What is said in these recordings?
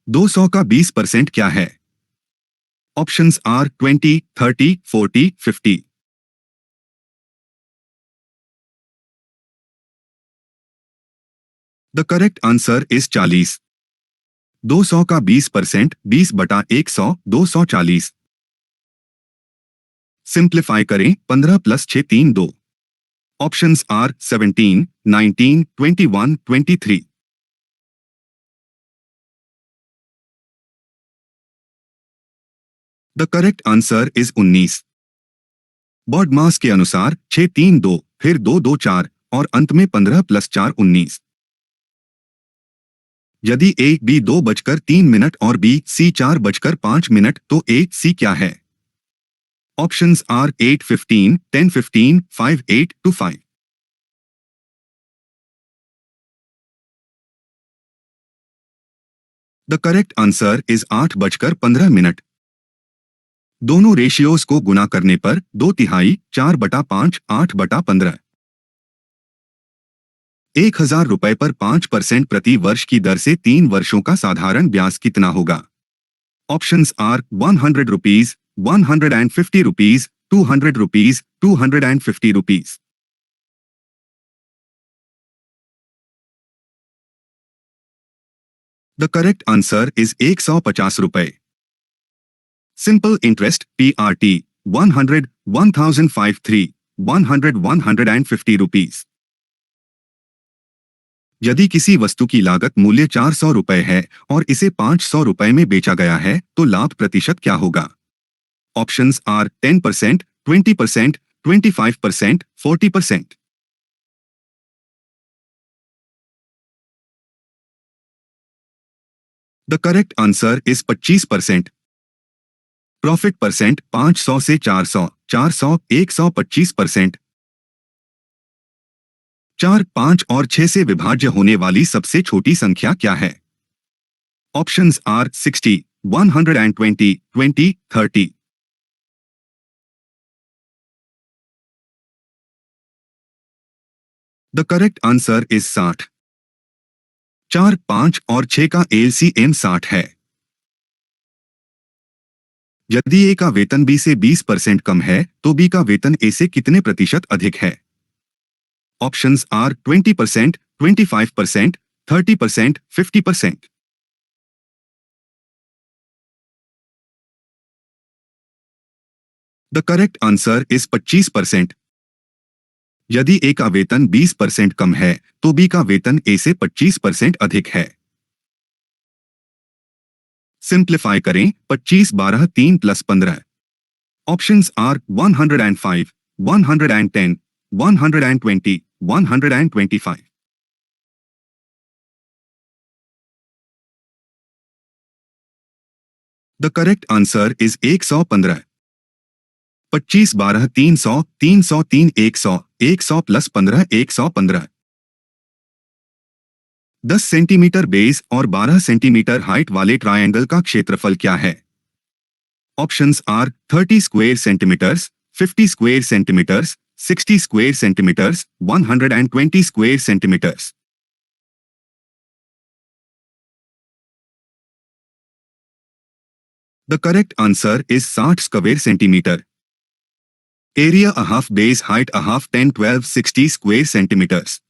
200 का 20% क्या है? Options are 20, 30, 40, 50। The correct answer is 40। 200 का 20%, 20/100, 240। सिंप्लीफाई करें, 15 + 6 3 2। Options are 17, 19, 21, 23। The correct answer is 19। BODMAS के अनुसार 6 3 2, फिर 2 2 4 और अंत में 15 + 4 19। यदि ए बी 2:03 और बी सी 4:05 तो ए सी क्या है? Options are 8 15, 10 15, 5 8 to 5। The correct answer is 8:15। दोनों रेशियोज को गुणा करने पर 2/3, 4/5, 8/15। 1,000 रुपए पर 5% प्रति वर्ष की दर से 3 वर्षों का साधारण ब्याज कितना होगा? Options are 100 rupees, 150 rupees, 200 rupees, 250 rupees. The correct answer is 150 रुपए। Simple interest PRT 100, 1053, 100, 150 rupees. यदि किसी वस्तु की लागत मूल्य 400 रुपए है और इसे 500 रुपए में बेचा गया है तो लाभ प्रतिशत क्या होगा? Options are 10%, 20%, 25%, 40%। The correct answer is 25%। Profit percent 500 से 400, 400, 125%। 4, 5 और 6 से विभाज्य होने वाली सबसे छोटी संख्या क्या है? Options are 60, 120, 20, 30। The correct answer is 60। 4, 5 और 6 का LCM 60 है। यदि ए का वेतन बी से 20% कम है तो बी का वेतन ए से कितने प्रतिशत अधिक है? Options are 20%, 25%, 30%, 50%। The correct answer is 25%। यदि ए का वेतन 20% कम है तो बी का वेतन ए से 25% अधिक है। सिंप्लीफाई करें, 25 12 3 + 15। Options are 105, 110, 120, 125। The correct answer is 115। 25 12 300, 303 100, 100 + 15 115। 10 centimetre base और 12 सेंटीमीटर हाइट वाले ट्रायंगल का क्षेत्रफल क्या है? Options are 30 square centimetres, 50 square centimetres, 60 square centimetres, 120 square centimetres. The correct answer is 60 square centimetre. Area a half base height a half 10 12 60 square centimetres.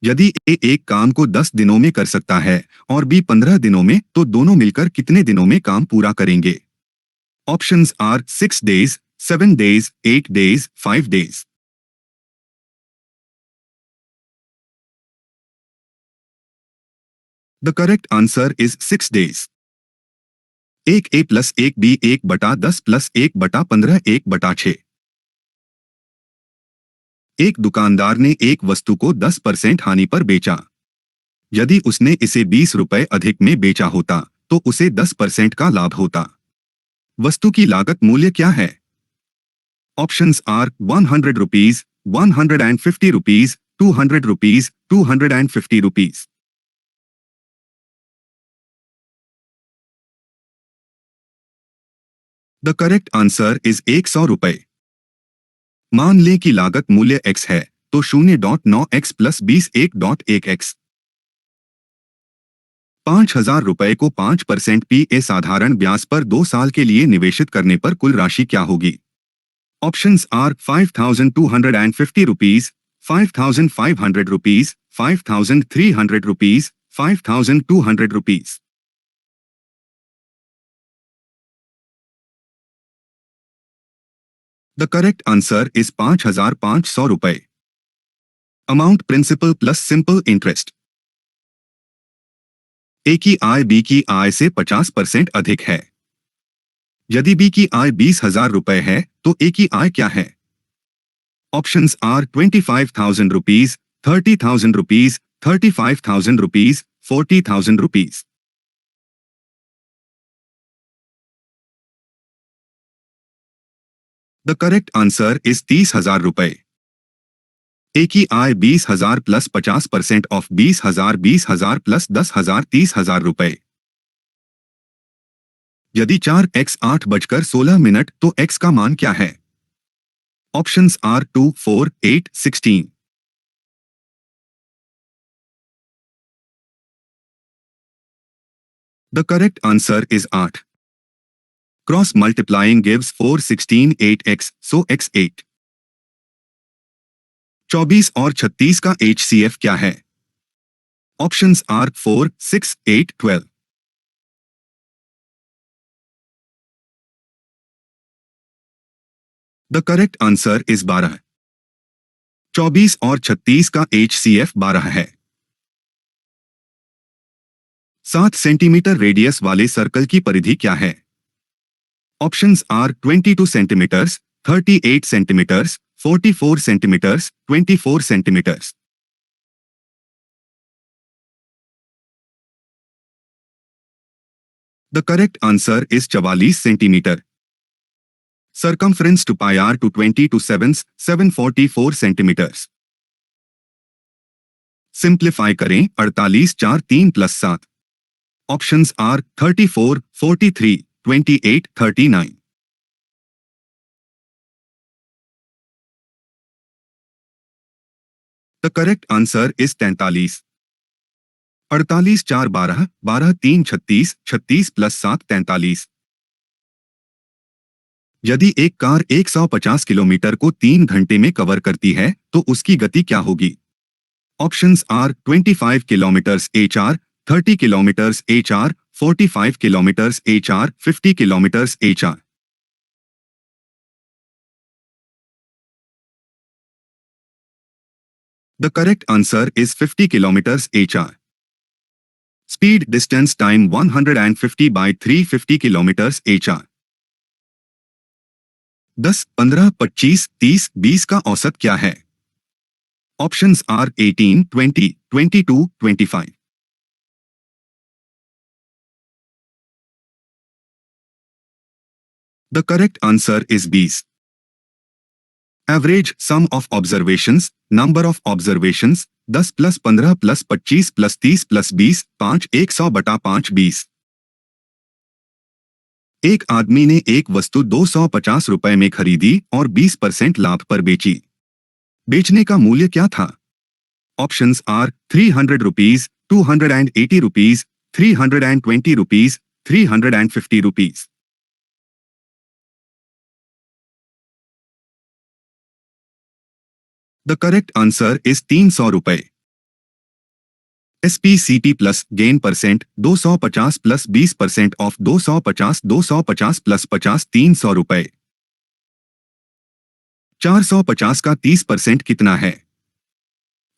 यदि A एक काम को 10 दिनों में कर सकता है और बी 15 दिनों में तो दोनों मिलकर कितने दिनों में काम पूरा करेंगे? Options are 6 days, 7 days, 8 days, 5 days. The correct answer is 6 days. 1 A + 1 B 1/10 + 1/15 1/6। एक दुकानदार ने एक वस्तु को 10% हानि पर बेचा। यदि उसने इसे 20 रुपए अधिक में बेचा होता तो उसे 10% का लाभ होता। वस्तु की लागत मूल्य क्या है? Options are 100 rupees, 150 rupees, 200 rupees, 250 rupees. The correct answer is 100 रुपए। मान लें कि लागत मूल्य x है तो 0.9x + 20 1.1x। ₹5,000 को 5% PA साधारण ब्याज पर 2 साल के लिए निवेशित करने पर कुल राशि क्या होगी? Options are ₹5,250, ₹5,500, ₹5,300, ₹5,200. The correct answer is ₹5,500. Amount principal plus simple interest. ए की आय बी की आय से 50% अधिक है। यदि बी की आय ₹20,000 है तो ए की आय क्या है? Options are ₹25,000, ₹30,000, ₹35,000, ₹40,000. The correct answer is ₹30,000. A की आय 20,000 प्लस 50% ऑफ 20,000 20,000 प्लस 10,000 ₹30,000. यदि 4x 8:16 तो x का मान क्या है? Options are 2, 4, 8, 16. The correct answer is 8. Cross multiplying gives 4, 16, 8x, so x 8. 24 और 36 का HCF क्या है? Options are 4, 6, 8, 12. The correct answer is 12. 24 और 36 का HCF 12 है। 7 सेंटीमीटर रेडियस वाले सर्कल की परिधि क्या है? Options are 22 centimetres, 38 centimetres, 44 centimetres, 24 centimetres. The correct answer is 44 centimetre. Circumference to pi r to 20 to 7, 744 centimetres. Simplify करें 48 4 3 plus 7. Options are 34, 43, 28, 39. The correct answer is 43. 48 4 12, 12 3 36, 36 plus 7 43. यदि एक car 150 kilometre को 3 घंटे में कवर करती है तो उसकी गति क्या होगी? Options are 25 kilometres HR, 30 kilometres HR, 45 kilometres HR, 50 kilometres HR. The correct answer is 50 kilometers HR. Speed distance time 150 by 350 kilometers HR. 10, 15, 25, 30, 20 का औसत क्या है? Options are 18, 20, 22, 25. The correct answer is 20. Average sum of observations, number of observations, 10 plus 15 plus 25 plus 30 plus 20, 5 100/5 20. एक आदमी ने एक वस्तु ₹250 में खरीदी और 20% लाभ पर बेची। बेचने का मूल्य क्या था? Options are 300 rupees, 280 rupees, 320 rupees, 350 rupees. The correct answer is 300 रुपए. SPCT plus gain percent 250 plus 20% of 250 250 plus 50 300 रुपए. 450 का 30% कितना है?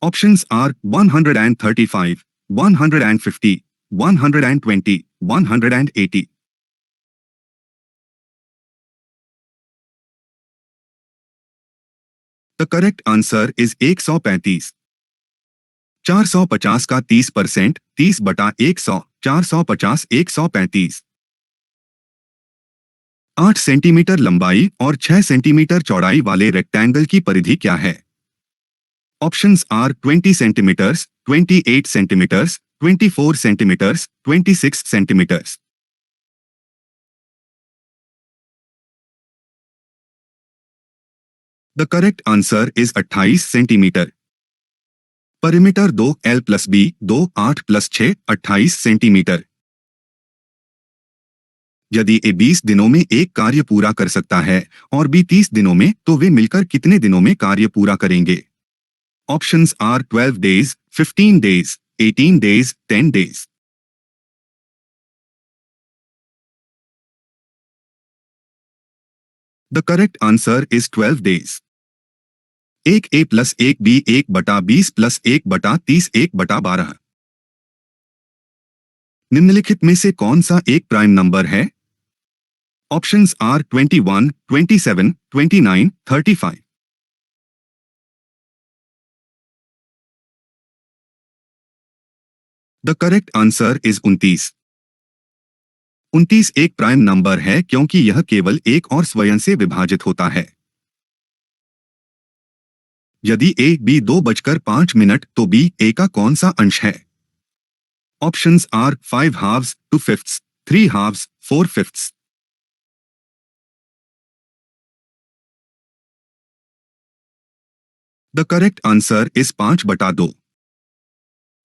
Options are 135, 150, 120, 180. The correct answer is 135. 450 का 30%, 30/100, 450 135. 8 सेंटीमीटर लंबाई और 6 सेंटीमीटर चौड़ाई वाले रेक्टेंगल की परिधि क्या है? Options are 20 centimetres, 28 centimetres, 24 centimetres, 26 centimetres. The correct answer is 28 centimetre. Perimeter 2L+B 2 8+6 28 centimetre. यदि ए 20 दिनों में एक कार्य पूरा कर सकता है और बी 30 दिनों में, तो वे मिलकर कितने दिनों में कार्य पूरा करेंगे? Options are 12 days, 15 days, 18 days, 10 days. The correct answer is 12 days. एक ए प्लस एक बी 1/20 प्लस 1/30 1/12। निम्नलिखित में से कौन सा एक प्राइम नंबर है? Options are 21, 27, 29, 35। The correct answer is 29। 29 एक प्राइम नंबर है क्योंकि यह केवल एक और स्वयं से विभाजित होता है। यदि ए बी 2:05 तो बी ए का कौन सा अंश है? Options are 5 halves, 2 fifths, 3 halves, 4 fifths। The correct answer is 5/2।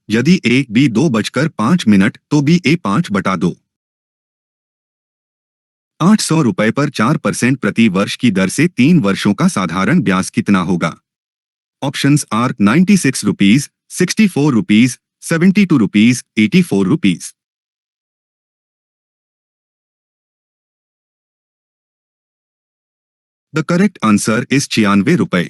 यदि ए बी 2:05 तो बी ए 5/2। 800 रुपए पर 4% प्रति वर्ष की दर से 3 वर्षों का साधारण ब्याज कितना होगा? Options are 96 rupees, 64 rupees, 72 rupees, 84 rupees. The correct answer is 96 रुपए।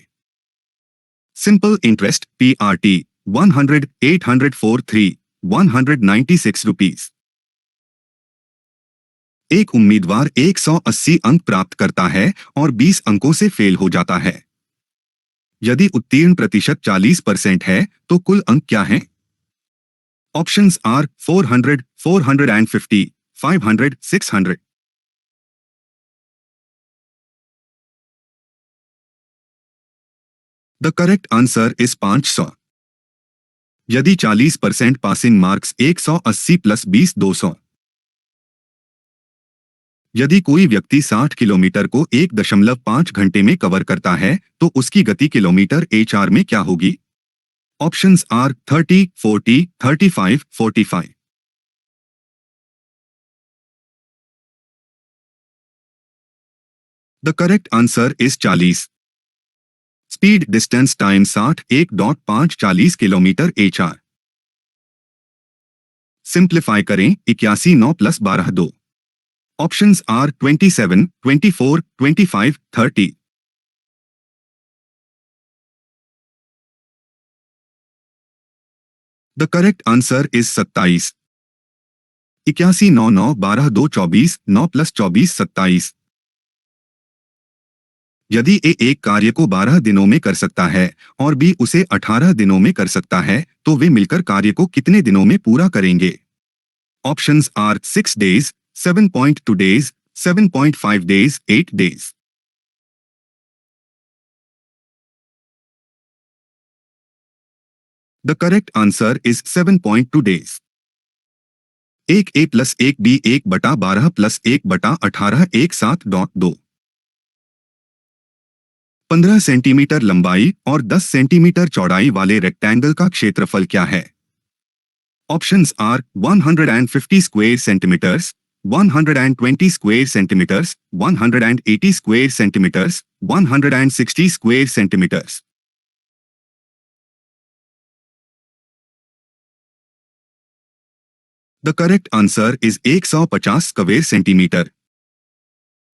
Simple interest PRT 100 843 196 rupees. एक उम्मीदवार 180 अंक प्राप्त करता है और 20 अंकों से फेल हो जाता है। यदि उत्तीर्ण प्रतिशत 40% है तो कुल अंक क्या हैं? Options are 400, 450, 500, 600। The correct answer is 500। यदि 40% पासिंग मार्क्स 180 प्लस 20 200। यदि कोई व्यक्ति 60 किलोमीटर को 1.5 घंटे में कवर करता है तो उसकी गति किलोमीटर HR में क्या होगी? Options are 30, 40, 35, 45। The correct answer is 40। Speed distance time 60 1.5 40 kilometre HR। Simplify करें 81 9 plus 12 2। Options are 27, 24, 25, 30। The correct answer is 27। 81 9 9 12 2 24 9 plus 24 27। यदि ए एक कार्य को 12 दिनों में कर सकता है और बी उसे 18 दिनों में कर सकता है तो वे मिलकर कार्य को कितने दिनों में पूरा करेंगे? Options are 6 days, 7.2 days, 7.5 days, 8 days। The correct answer is 7.2 days। एक ए प्लस एक बी 1/12 प्लस 1/18 17.2। 15 सेंटीमीटर लंबाई और 10 सेंटीमीटर चौड़ाई वाले रेक्टेंगल का क्षेत्रफल क्या है? Options are 150 square centimetres, 120 square centimetres, 180 square centimetres, 160 square centimetres. The correct answer is 150 square centimetre.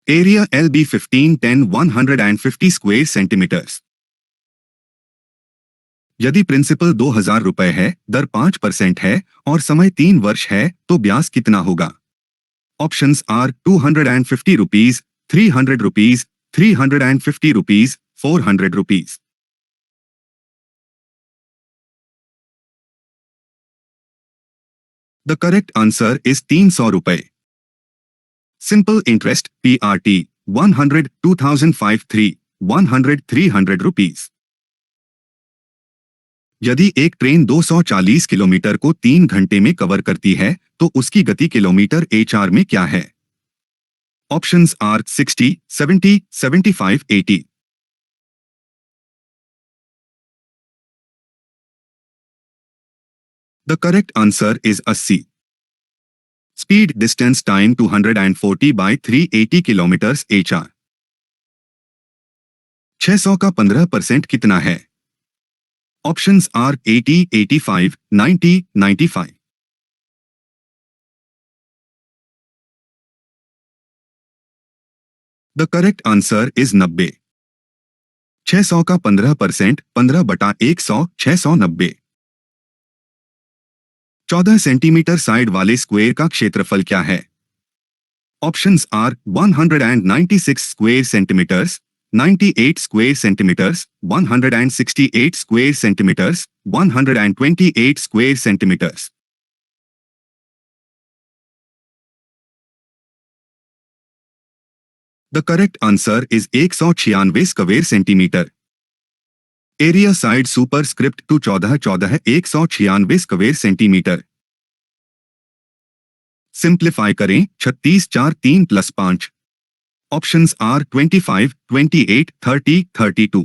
Area LB 15 10 150 square centimetres. यदि प्रिंसिपल 2000 रुपए है, दर 5% है और समय 3 वर्ष है तो ब्याज कितना होगा? Options are 250 rupees, 300 rupees, 350 rupees, 400 rupees. The correct answer is 300 रुपए। Simple interest PRT 100 2053 100 300 rupees. यदि एक ट्रेन 240 किलोमीटर को 3 घंटे में कवर करती है तो उसकी गति किलोमीटर HR में क्या है? Options are 60, 70, 75, 80। The correct answer is 80. Speed, distance, time 240 by 380 kilometers HR. 600 का 15% कितना है? Options are 80, 85, 90, 95. The correct answer is 90. 600 का 15%, 15 बटा 100, 690. 14 सेंटीमीटर साइड वाले स्क्वायर का क्षेत्रफल क्या है? Options are 196 square centimeters, 98 square centimeters, 168 square centimeters, 128 square centimeters. The correct answer is 196 square centimetre. Area side superscript two 14 14 196 square centimetre. Simplify करें 36 4 3 plus 5. Options are 25, 28, 30, 32.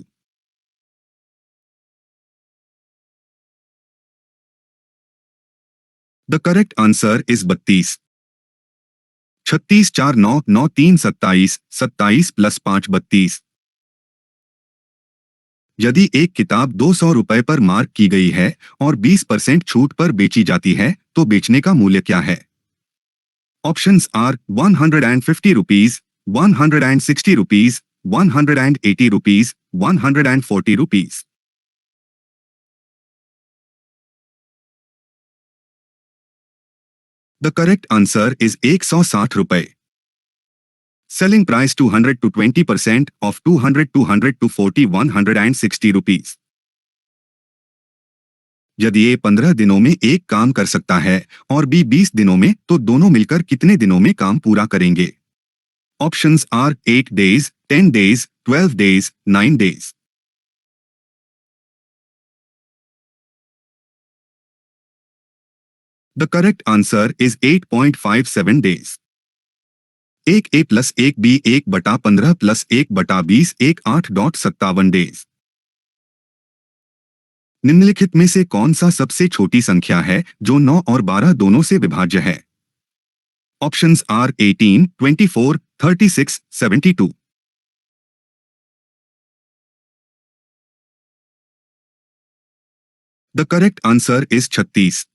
The correct answer is 32. 36 4 9 9 3 27, 27 plus 5 32. यदि एक किताब 200 रुपए पर mark की गई है और 20% छूट पर बेची जाती है तो बेचने का मूल्य क्या है? Options are 150 rupees, 160 rupees, 180 rupees, 140 rupees. The correct answer is 160 रुपए. Selling price 200 to 20% of 200 200 to 40 160 rupees. यदि ए 15 दिनों में एक काम कर सकता है और बी 20 दिनों में तो दोनों मिलकर कितने दिनों में काम पूरा करेंगे? Options are 8 days, 10 days, 12 days, 9 days. The correct answer is 8.57 days. एक ए प्लस एक बी 1/15 प्लस 1/20 एक 8.57 डेज. निम्नलिखित में से कौन सा सबसे छोटी संख्या है जो 9 और 12 दोनों से विभाज्य है? Options are 18, 24, 36, 72. The correct answer is 36.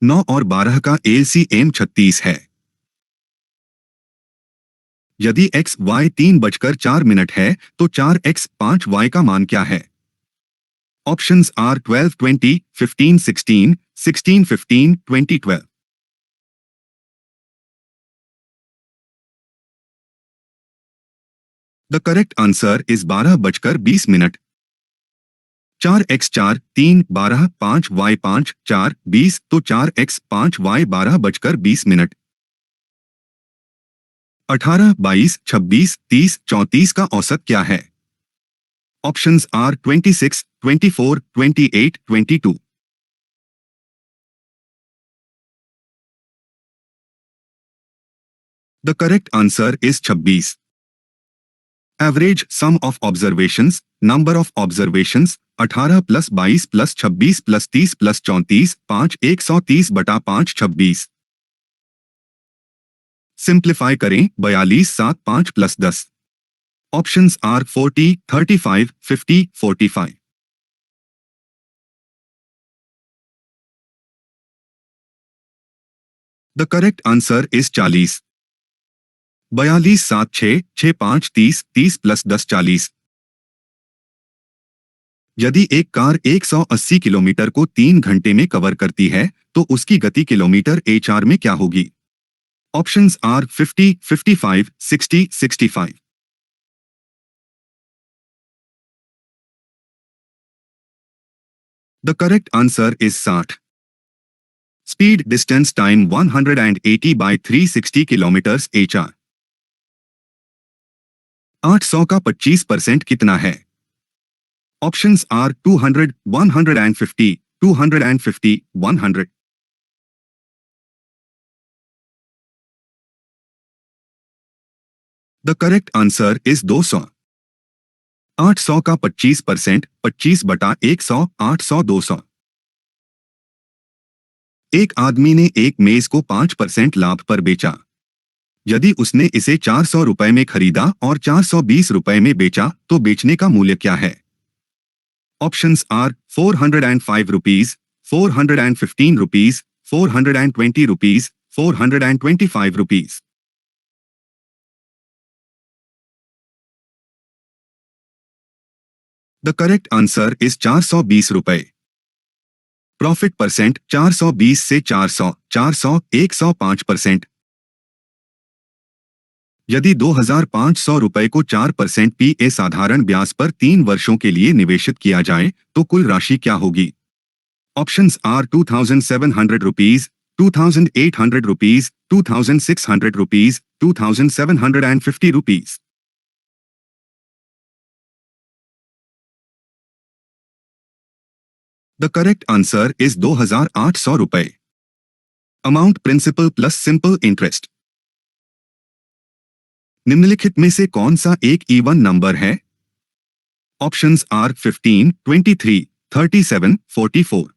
9 और 12 का एलसीएम 36 है. यदि x y 3:04 है तो 4x 5y का मान क्या है? Options are 12, 20, 15, 16, 16, 15, 20, 12. The correct answer is 12:20. 4x 4, 3, 12, 5y 5, 4, 20 तो 4x 5y 12:20. 18, 22, 26, 30, 34 का औसत क्या है? Options are 26, 24, 28, 22. The correct answer is 26. Average sum of observations, number of observations 18 plus 22 plus 26 plus 30 plus 34, 5 130/5 26. Simplify करें 42 7 5 plus 10. Options are 40, 35, 50, 45. The correct answer is 40. 42 7 6 6 5 30, 30 plus 10 40. यदि एक car 180 kilometre को 3 घंटे में कवर करती है तो उसकी गति किलोमीटर HR में क्या होगी? Options are 50, 55, 60, 65. The correct answer is 60. Speed, distance, time 180 by 360 kilometres HR. 800 का 25% कितना है? Options are 200, 150, 250, 100. The correct answer is 200. 800 का 25%, 25/100, 800, 200. एक आदमी ने एक मेज को 5% लाभ पर बेचा। यदि उसने इसे 400 रुपए में खरीदा और 420 रुपए में बेचा तो बेचने का मूल्य क्या है? Options are 405 rupees, 415 rupees, 420 rupees, 425 rupees. The correct answer is 420 रुपए। प्रॉफिट परसेंट 420 से 400, 400, 105%। यदि 2,500 रुपए को 4% पीए साधारण ब्याज पर 3 वर्षों के लिए निवेशित किया जाए तो कुल राशि क्या होगी? Options are 2,700 rupees, 2,800 rupees, 2,600 rupees, 2,750 rupees. The correct answer is 2,800 रुपए। Amount principal plus simple interest. निम्नलिखित में से कौन सा एक इवन नंबर है? Options are 15, 23, 37, 44।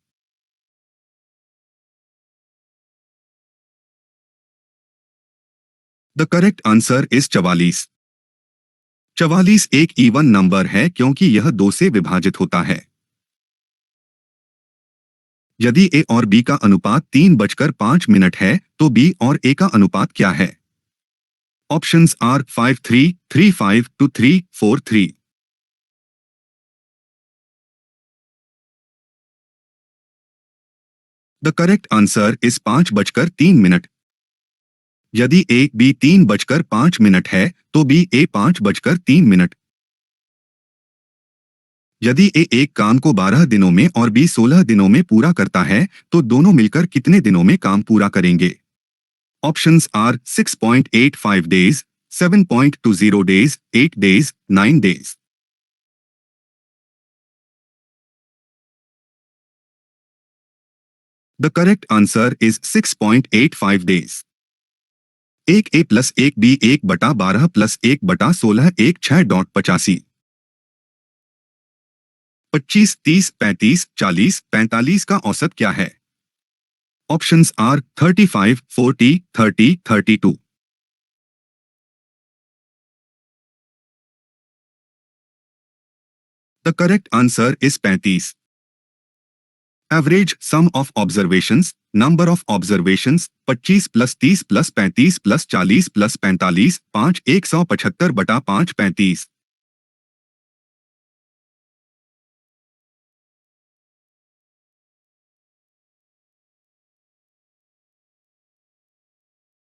The correct answer is 44। 44 एक इवन नंबर है क्योंकि यह 2 से विभाजित होता है। यदि ए और बी का अनुपात 3:05 है तो बी और ए का अनुपात क्या है? Options are 5:3, 3:5 to 3:4:3। The correct answer is 5:03। यदि ए बी 3:05 है तो बी ए 5:03। यदि ए एक काम को 12 दिनों में और बी 16 दिनों में पूरा करता है तो दोनों मिलकर कितने दिनों में काम पूरा करेंगे? Options are 6.85 days, 7.20 days, 8 days, 9 days. The correct answer is 6.85 days. 1 A plus 1 B 1/12 plus 1/16 1 6.85। 25, 30, 35, 40, 45 का औसत क्या है? Options are 35, 40, 30, 32। The correct answer is 35। Average sum of observations, number of observations 25 plus 30 plus 35 plus 40 plus 45, 5 175/5 35।